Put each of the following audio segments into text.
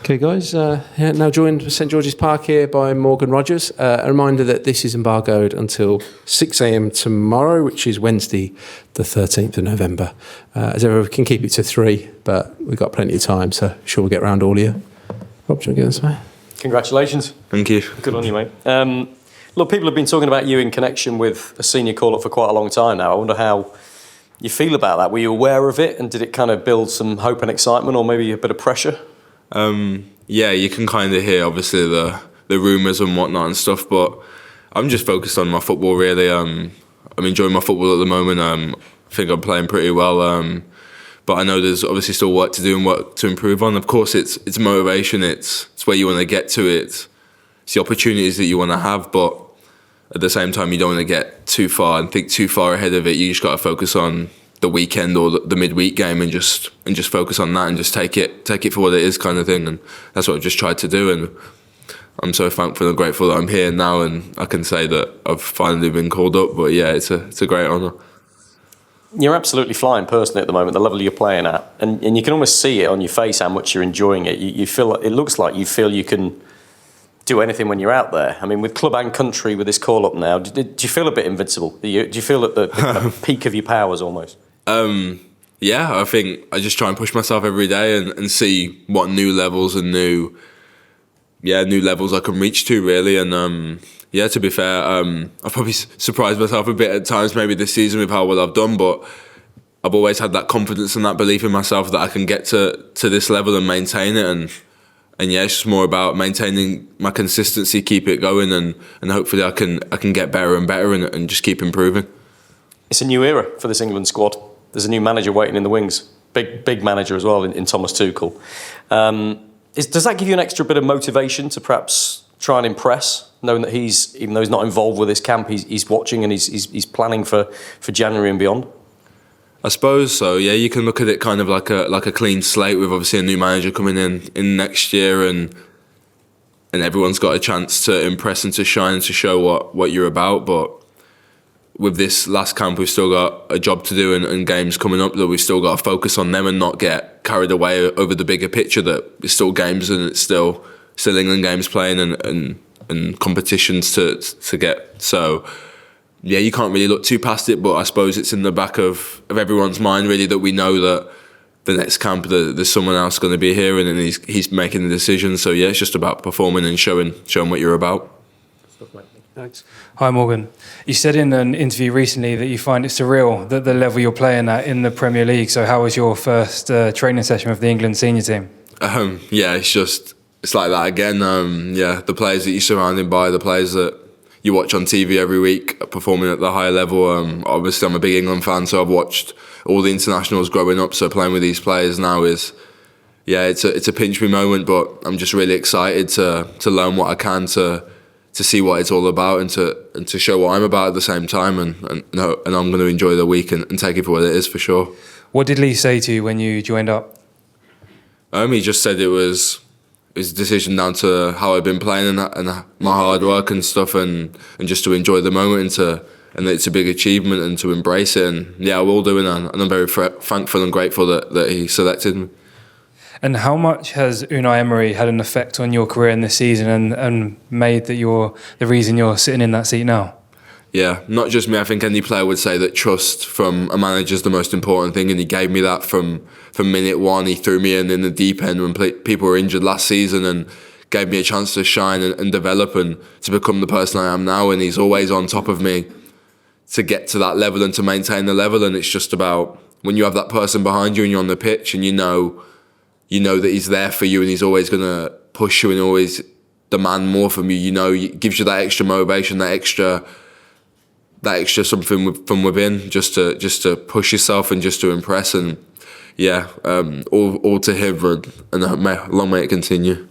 Okay, guys, now joined St George's Park here by Morgan Rogers. A reminder that this is embargoed until 6 a.m. tomorrow, which is Wednesday, the 13th of November. As ever, we can keep it to 3, but we've got plenty of time, so sure we'll get round all of you. Rob, do you want to get this way? Congratulations. Thank you. Good on you, mate. Look, people have been talking about you in connection with a senior call-up for quite a long time now. I wonder how you feel about that. Were you aware of it, and did it kind of build some hope and excitement, or maybe a bit of pressure? Yeah, you can kind of hear obviously the rumours and whatnot and stuff, but I'm just focused on my football really. I'm enjoying my football at the moment. I think I'm playing pretty well, but I know there's obviously still work to do and work to improve on. Of course, it's motivation. It's where you want to get to. It's the opportunities that you want to have, but at the same time, you don't want to get too far and think too far ahead of it. You just got to focus on the weekend or the midweek game and just focus on that and just take it for what it is, kind of thing. And that's what I've just tried to do, and I'm so thankful and grateful that I'm here now and I can say that I've finally been called up. But yeah, it's a great honour. You're absolutely flying personally at the moment, the level you're playing at, and you can almost see it on your face how much you're enjoying it. You feel, it looks like you feel you can do anything when you're out there. I mean, with club and country, with this call up now, do you feel a bit invincible? Do you feel at the kind of peak of your powers almost? Yeah, I think I just try and push myself every day and see what new levels and new levels I can reach to, really. And yeah, to be fair, I've probably surprised myself a bit at times maybe this season with how well I've done, but I've always had that confidence and that belief in myself that I can get to this level and maintain it. And yeah, it's just more about maintaining my consistency, keep it going, and hopefully I can get better and better and just keep improving. It's a new era for this England squad. There's a new manager waiting in the wings. Big manager as well in Thomas Tuchel. Does that give you an extra bit of motivation to perhaps try and impress, knowing that even though he's not involved with this camp, he's watching and he's planning for January and beyond? I suppose so. Yeah, you can look at it kind of like a clean slate with obviously a new manager coming in next year, and everyone's got a chance to impress and to shine and to show what you're about. But with this last camp, we've still got a job to do and games coming up that we've still got to focus on them and not get carried away over the bigger picture, that it's still games and it's still England games playing and competitions to get. So yeah, you can't really look too past it, but I suppose it's in the back of everyone's mind really that we know that the next camp there's someone else going to be here and he's making the decision. So yeah, it's just about performing and showing what you're about. Thanks. Hi Morgan. You said in an interview recently that you find it surreal that the level you're playing at in the Premier League. So how was your first training session with the England senior team? Yeah, it's like that again. Yeah, the players that you're surrounded by, the players that you watch on TV every week performing at the higher level. Obviously I'm a big England fan, so I've watched all the internationals growing up, so playing with these players now it's a pinch me moment, but I'm just really excited to learn what I can, to see what it's all about and to show what I'm about at the same time, and I'm going to enjoy the week and take it for what it is, for sure. What did Lee say to you when you joined up? He just said it was his decision down to how I've been playing and my hard work and stuff, and just to enjoy the moment and it's a big achievement and to embrace it, and yeah, I will do it, and I'm very thankful and grateful that he selected me. And how much has Unai Emery had an effect on your career in this season and made that you're the reason you're sitting in that seat now? Yeah, not just me. I think any player would say that trust from a manager is the most important thing, and he gave me that from minute one. He threw me in the deep end when people were injured last season and gave me a chance to shine and develop and to become the person I am now, and he's always on top of me to get to that level and to maintain the level. And it's just about when you have that person behind you and you're on the pitch and you know that he's there for you and he's always going to push you and always demand more from you. It gives you that extra motivation, that extra something from within, just to push yourself and just to impress. And yeah, all to him, and long may it continue.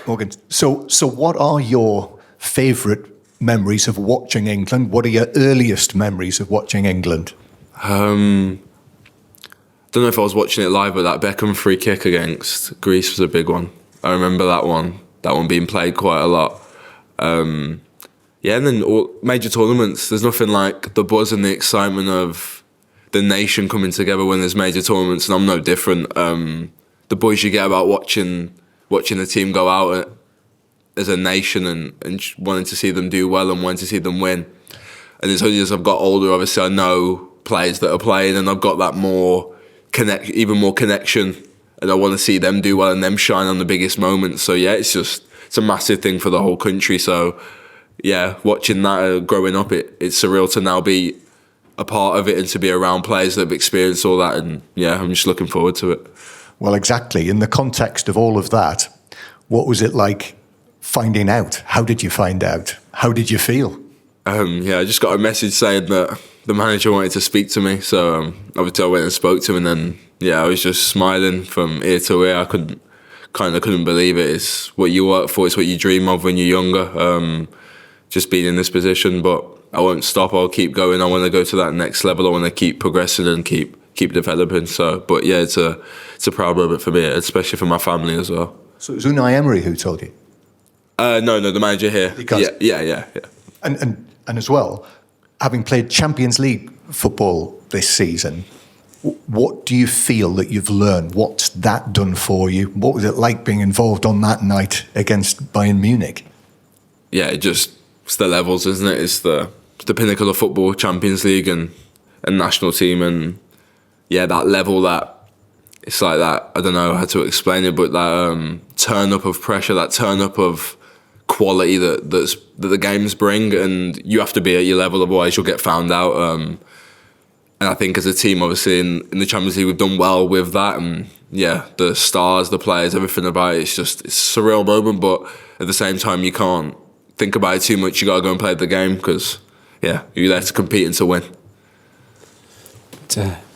Morgan, so what are your favourite memories of watching England? What are your earliest memories of watching England? Don't know if I was watching it live, but that Beckham free kick against Greece was a big one. I remember that one being played quite a lot. Yeah, and then major tournaments, there's nothing like the buzz and the excitement of the nation coming together when there's major tournaments, and I'm no different. The buzz you get about watching the team go out as a nation and wanting to see them do well and wanting to see them win. And it's only as I've got older, obviously I know players that are playing, and I've got that even more connection, and I want to see them do well and them shine on the biggest moments. So yeah, it's a massive thing for the whole country. So yeah, watching that growing up, it's surreal to now be a part of it and to be around players that have experienced all that. And yeah, I'm just looking forward to it. Well, exactly. In the context of all of that, what was it like finding out? How did you find out? How did you feel? Yeah, I just got a message saying that the manager wanted to speak to me. So obviously I went and spoke to him, and then yeah, I was just smiling from ear to ear. I couldn't believe it. It's what you work for. It's what you dream of when you're younger. Just being in this position, but I won't stop. I'll keep going. I want to go to that next level. I want to keep progressing and keep developing. So, but yeah, it's a proud moment for me, especially for my family as well. So it was Unai Emery who told you? No, the manager here. Because yeah. And as well, having played Champions League football this season, what do you feel that you've learned? What's that done for you? What was it like being involved on that night against Bayern Munich? Yeah, it's the levels, isn't it? It's the pinnacle of football, Champions League and national team, and yeah, that level, that it's like that. I don't know how to explain it, but that turn up of pressure, that turn up of quality that the games bring, and you have to be at your level, otherwise you'll get found out. And I think as a team, obviously in the Champions League, we've done well with that, and yeah, the stars, the players, everything about it, it's a surreal moment. But at the same time, you can't think about it too much. You got to go and play the game because yeah, you're there to compete and to win.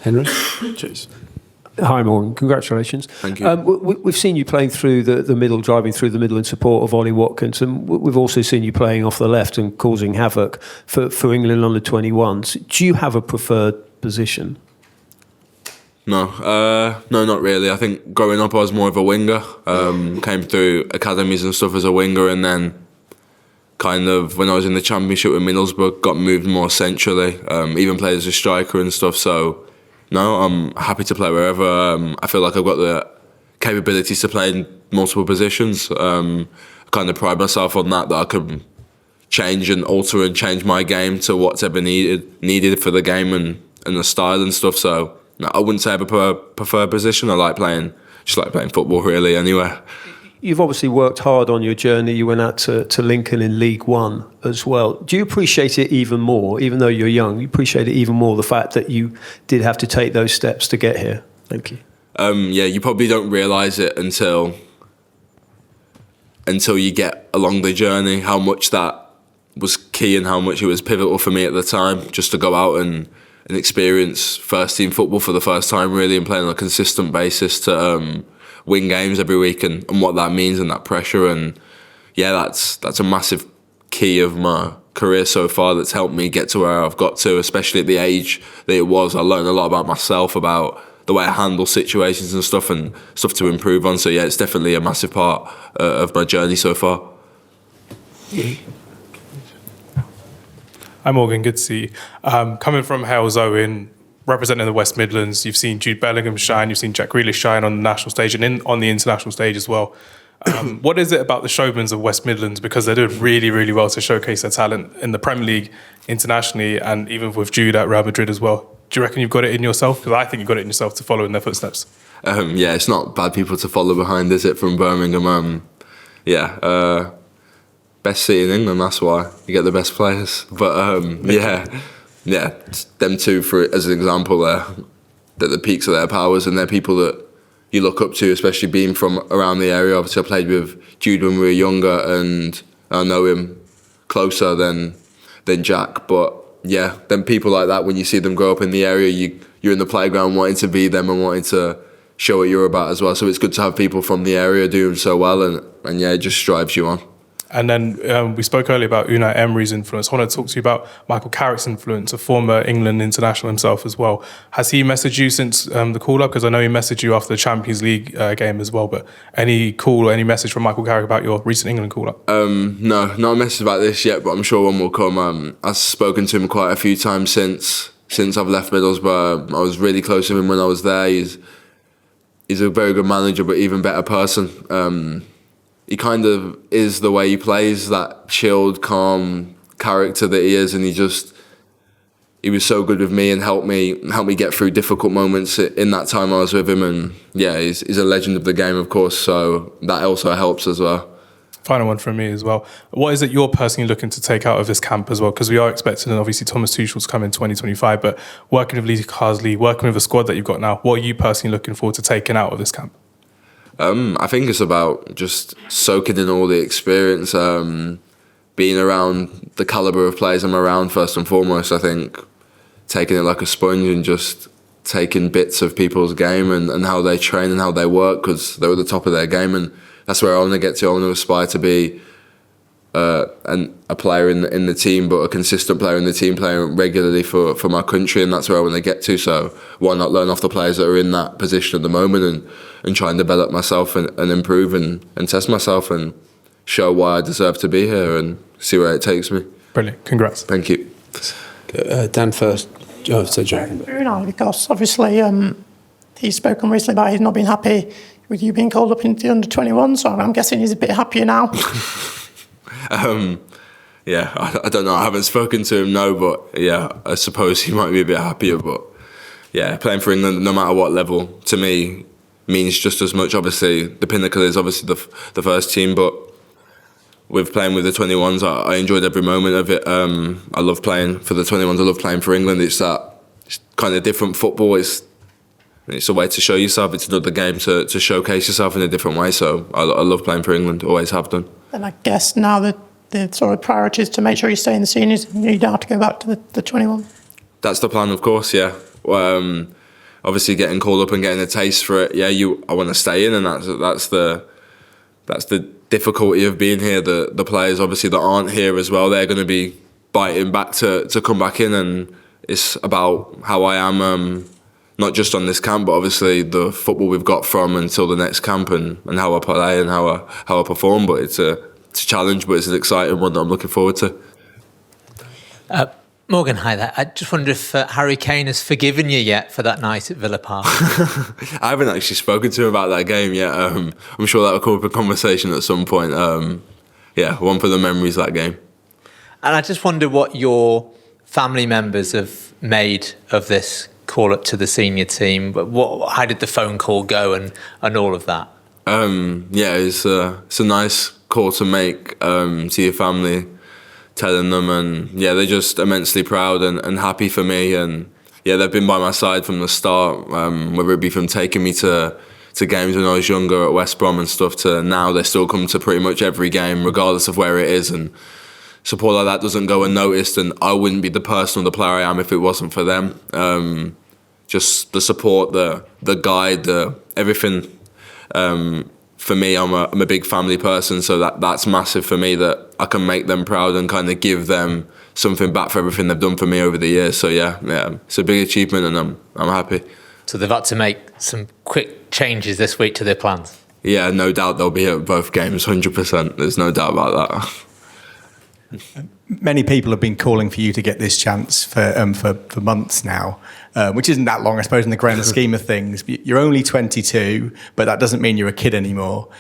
Henry? Cheers. Hi, Morgan. Congratulations. Thank you. We've seen you playing through the middle, driving through the middle in support of Ollie Watkins, and we've also seen you playing off the left and causing havoc for England under 21s. Do you have a preferred position? No, not really. I think growing up I was more of a winger. Came through academies and stuff as a winger, and then kind of when I was in the Championship with Middlesbrough, got moved more centrally. Even played as a striker and stuff. So no, I'm happy to play wherever. I feel like I've got the capabilities to play in multiple positions. I kind of pride myself on that I can change and alter and change my game to what's ever needed for the game and the style and stuff. So no, I wouldn't say I have a preferred position. I like playing football really anywhere. You've obviously worked hard on your journey. You went out to Lincoln in League One as well. Do you appreciate it even more, even though you're young, you appreciate it even more, the fact that you did have to take those steps to get here? Thank you. Yeah, you probably don't realise it until you get along the journey, how much that was key and how much it was pivotal for me at the time, just to go out and experience first team football for the first time really, and play on a consistent basis to win games every week and what that means and that pressure. And yeah, that's a massive key of my career so far that's helped me get to where I've got to, especially at the age that it was. I learned a lot about myself, about the way I handle situations and stuff to improve on. So yeah, it's definitely a massive part of my journey so far. Hi Morgan, good to see you. Coming from Hales Owen, representing the West Midlands, you've seen Jude Bellingham shine, you've seen Jack Grealish shine on the national stage and on the international stage as well. What is it about the showmans of West Midlands? Because they're doing really, really well to showcase their talent in the Premier League, internationally, and even with Jude at Real Madrid as well. Do you reckon you've got it in yourself? Because I think you've got it in yourself to follow in their footsteps. Yeah, it's not bad people to follow behind, is it, from Birmingham? Best city in England, that's why you get the best players. But yeah, them two as an example there, that the peaks of their powers, and they're people that you look up to, especially being from around the area. Obviously I played with Jude when we were younger and I know him closer than Jack, but yeah, then people like that, when you see them grow up in the area, you're in the playground wanting to be them and wanting to show what you're about as well. So it's good to have people from the area doing so well, and yeah, it just drives you on. And then we spoke earlier about Unai Emery's influence. I want to talk to you about Michael Carrick's influence, a former England international himself as well. Has he messaged you since the call-up? Because I know he messaged you after the Champions League game as well, but any call or any message from Michael Carrick about your recent England call-up? No, not a message about this yet, but I'm sure one will come. I've spoken to him quite a few times since I've left Middlesbrough. I was really close to him when I was there. He's a very good manager, but even better person. He kind of is the way he plays, that chilled, calm character that he is, and he was so good with me and helped me get through difficult moments in that time I was with him. And yeah, he's a legend of the game, of course, so that also helps as well. Final one from me as well. What is it you're personally looking to take out of this camp as well? Because we are expecting, obviously, Thomas Tuchel to come in 2025, but working with Lee Carsley, working with the squad that you've got now, what are you personally looking forward to taking out of this camp? I think it's about just soaking in all the experience, being around the calibre of players I'm around first and foremost. I think taking it like a sponge and just taking bits of people's game and how they train and how they work, because they're at the top of their game, and that's where I want to get to. I want to aspire to be a player in the team, but a consistent player in the team, playing regularly for my country, and that's where I want to get to. So why not learn off the players that are in that position at the moment and try and develop myself and improve and test myself and show why I deserve to be here and see where it takes me. Brilliant. Congrats. Thank you. Dan first. Oh, so Joe. Unai, because obviously he's spoken recently about he's not been happy with you being called up into the under-21, so I'm guessing he's a bit happier now. Yeah, I don't know. I haven't spoken to him, no, but yeah, I suppose he might be a bit happier. But yeah, playing for England, no matter what level, to me, means just as much. Obviously, the pinnacle is obviously the first team, but with playing with the 21s, I enjoyed every moment of it. I love playing for the 21s. I love playing for England. It's kind of different football. It's a way to show yourself. It's another game to showcase yourself in a different way. So I love playing for England. Always have done. And I guess now that the sort of priority is to make sure you stay in the seniors, you don't have to go back to the 21. That's the plan, of course. Yeah. Obviously, getting called up and getting a taste for it. Yeah, I want to stay in, and that's the difficulty of being here. The players obviously that aren't here as well, they're going to be biting back to come back in, and it's about how I am. Not just on this camp, but obviously the football we've got from until the next camp, and how I play and how I perform. But it's a challenge, but it's an exciting one that I'm looking forward to. Morgan, hi there. I just wonder if Harry Kane has forgiven you yet for that night at Villa Park. I haven't actually spoken to him about that game yet. I'm sure that will come up in conversation at some point. Yeah, one for the memories, that game. And I just wonder what your family members have made of this call up to the senior team. How did the phone call go and all of that? Yeah, it's a nice call to make to your family, telling them, and yeah, they're just immensely proud and happy for me, and yeah, they've been by my side from the start, whether it be from taking me to games when I was younger at West Brom and stuff, to now they still come to pretty much every game regardless of where it is, and support like that doesn't go unnoticed, and I wouldn't be the person or the player I am if it wasn't for them. Just the support, the guide, everything. For me, I'm a big family person, so that's massive for me, that I can make them proud and kind of give them something back for everything they've done for me over the years. So yeah, it's a big achievement, and I'm happy. So they've had to make some quick changes this week to their plans. Yeah, no doubt they'll be at both games, 100%. There's no doubt about that. Many people have been calling for you to get this chance for months now, which isn't that long, I suppose, in the grand scheme of things. You're only 22, but that doesn't mean you're a kid anymore.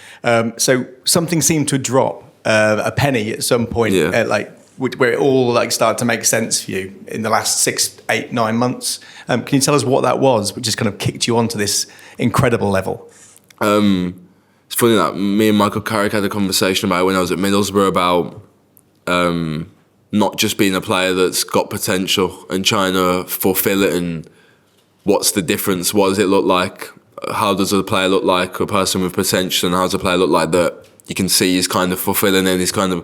So something seemed to drop, a penny at some point, where it all started to make sense for you in the last 6, 8, 9 months. Can you tell us what that was, which has kind of kicked you onto this incredible level? It's funny that me and Michael Carrick had a conversation about it when I was at Middlesbrough about not just being a player that's got potential and trying to fulfill it, and what's the difference, what does it look like, how does a player look like, a person with potential, and how does a player look like that you can see he's kind of fulfilling it, he's kind of,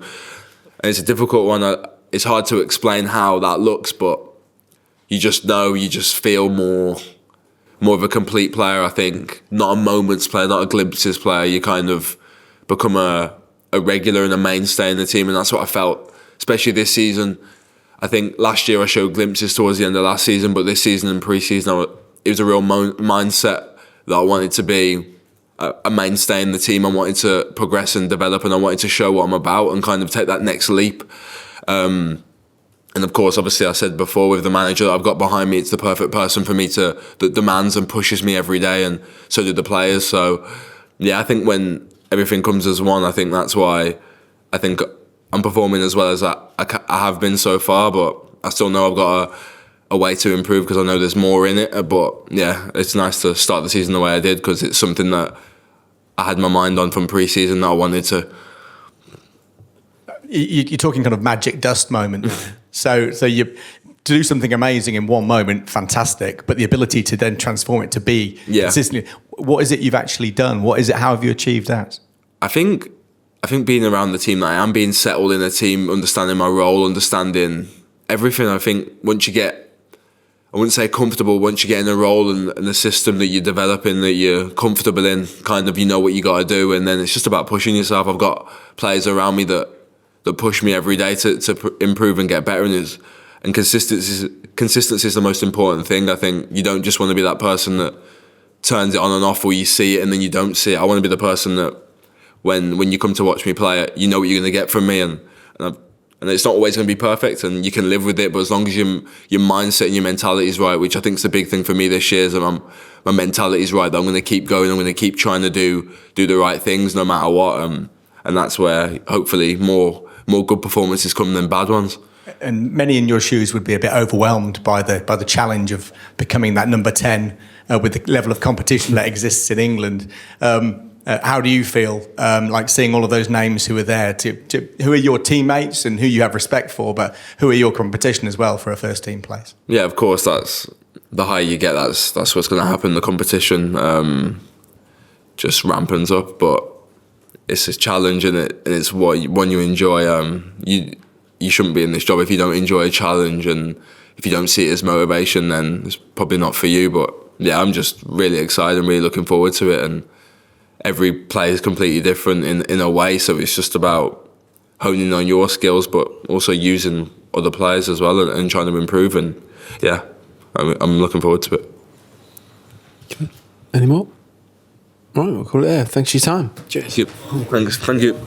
and it's a difficult one. It's hard to explain how that looks, but you just know, you just feel more of a complete player, I think, not a moments player, not a glimpses player. You kind of become a a regular and a mainstay in the team, and that's what I felt, especially this season. I think last year I showed glimpses towards the end of last season, but this season and pre-season, it was a real mindset that I wanted to be a mainstay in the team. I wanted to progress and develop, and I wanted to show what I'm about and kind of take that next leap. And of course, obviously, I said before, with the manager that I've got behind me, it's the perfect person for me that demands and pushes me every day, and so do the players. So, yeah, I think when everything comes as one, I think that's why I think I'm performing as well as I have been so far, but I still know I've got a way to improve because I know there's more in it. But yeah, it's nice to start the season the way I did because it's something that I had my mind on from pre-season that I wanted to. You're talking kind of magic dust moment. so you to do something amazing in one moment, fantastic, but the ability to then transform it to be consistently. What is it you've actually done? What is it? How have you achieved that? I think being around the team that I am, being settled in a team, understanding my role, understanding everything. I think once you get, I wouldn't say comfortable, once you get in a role and the system that you're developing, that you're comfortable in, kind of you know what you got to do, and then it's just about pushing yourself. I've got players around me that push me every day to improve and get better, and consistency is the most important thing. I think you don't just want to be that person that turns it on and off, or you see it and then you don't see it. I want to be the person that when you come to watch me play it, you know what you're going to get from me, and it's not always going to be perfect, and you can live with it. But as long as your mindset and your mentality is right, which I think is the big thing for me this year, is that my mentality is right. That I'm going to keep going. I'm going to keep trying to do the right things no matter what. And that's where hopefully more good performances come than bad ones. And many in your shoes would be a bit overwhelmed by the challenge of becoming that number 10 with the level of competition that exists in England. How do you feel like seeing all of those names who are there? Who are your teammates and who you have respect for, but who are your competition as well for a first team place? Yeah, of course. That's the higher you get. That's what's going to happen. The competition just rampants up, but it's a challenge, and it's one you enjoy. You shouldn't be in this job if you don't enjoy a challenge, and if you don't see it as motivation, then it's probably not for you. But yeah, I'm just really excited and really looking forward to it, and every play is completely different in a way, so it's just about honing on your skills but also using other players as well and trying to improve, and yeah, I'm looking forward to it. Any more? Right, we'll call it there. Thanks for your time. Cheers. Thank you.